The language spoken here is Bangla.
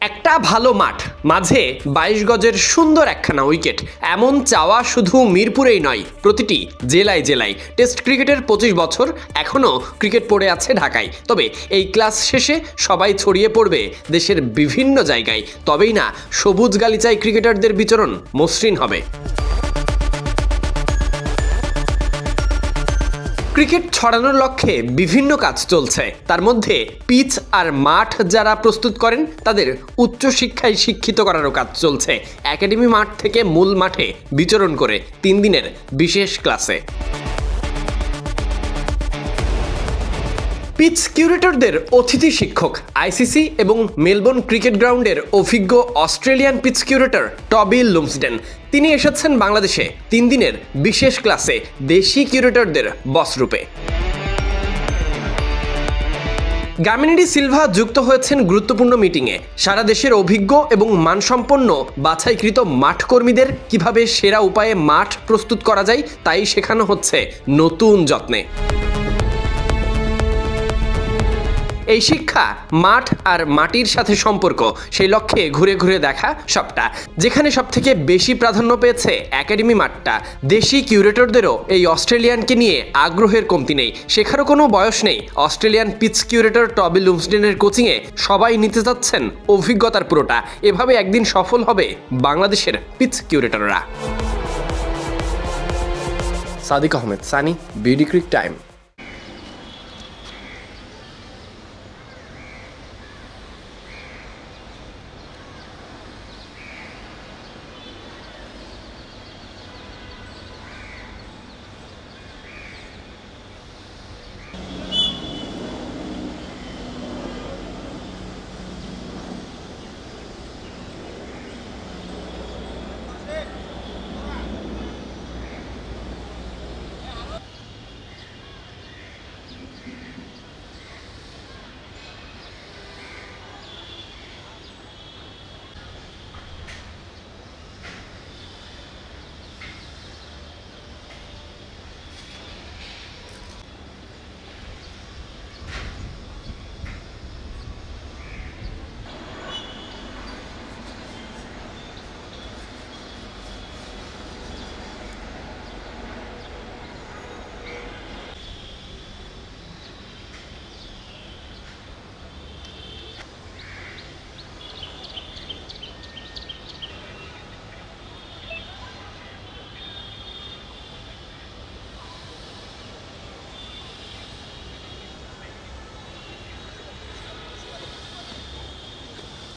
একটা ভালো মাঠ, মাঝে ২২ গজের সুন্দর একখানা উইকেট, এমন চাওয়া শুধু মিরপুরেই নয়, প্রতিটি জেলায় জেলায়। টেস্ট ক্রিকেটের ২৫ বছর, এখনও ক্রিকেট পড়ে আছে ঢাকায়। তবে এই ক্লাস শেষে সবাই ছড়িয়ে পড়বে দেশের বিভিন্ন জায়গায়, তবেই না সবুজ গালিচায় ক্রিকেটারদের বিচরণ মসৃণ হবে। ক্রিকেট ছড়ানোর লক্ষ্যে বিভিন্ন কাজ চলছে, তার মধ্যে পিচ আর মাঠ যারা প্রস্তুত করেন তাদের উচ্চশিক্ষায় শিক্ষিত করারও কাজ চলছে, একাডেমি মাঠ থেকে মূল মাঠে বিচরণ করে ৩ দিনের বিশেষ ক্লাসে। পিচ কিউরেটরদের অতিথি শিক্ষক আইসিসি এবং মেলবোর্ন ক্রিকেট গ্রাউন্ডের অভিজ্ঞ অস্ট্রেলিয়ান পিচ কিউরেটর টবি লুমসডেন। তিনি এসেছেন বাংলাদেশে ৩ দিনের বিশেষ ক্লাসে দেশি কিউরেটরদের বস রূপে। গামিনীডি সিলভা যুক্ত হয়েছেন গুরুত্বপূর্ণ মিটিংয়ে। সারা দেশের অভিজ্ঞ এবং মানসম্পন্ন বাছাইকৃত মাঠ কর্মীদের কিভাবে সেরা উপায়ে মাঠ প্রস্তুত করা যায় তাই শেখানো হচ্ছে নতুন যত্নে। এই শিক্ষা মাঠ আর মাটির সাথে সম্পর্ক, সেই লক্ষ্যে ঘুরে ঘুরে দেখা সবটা। যেখানে সবথেকে বেশি প্রাধান্য পেয়েছে একাডেমি মাঠটা, দেশি কিউরেটরদেরও এই অস্ট্রেলিয়ানকে নিয়ে আগ্রহের কমতি নেই। শেখারও কোনো বয়স নেই। অস্ট্রেলিয়ান পিচ কিউরেটর টবি লুমসডেনের কোচিংয়ে সবাই নিতে যাচ্ছেন অভিজ্ঞতার পুরোটা। এভাবে একদিন সফল হবে বাংলাদেশের পিচ কিউরেটররা। Sadiq Ahmed, Sunny, BD cric time.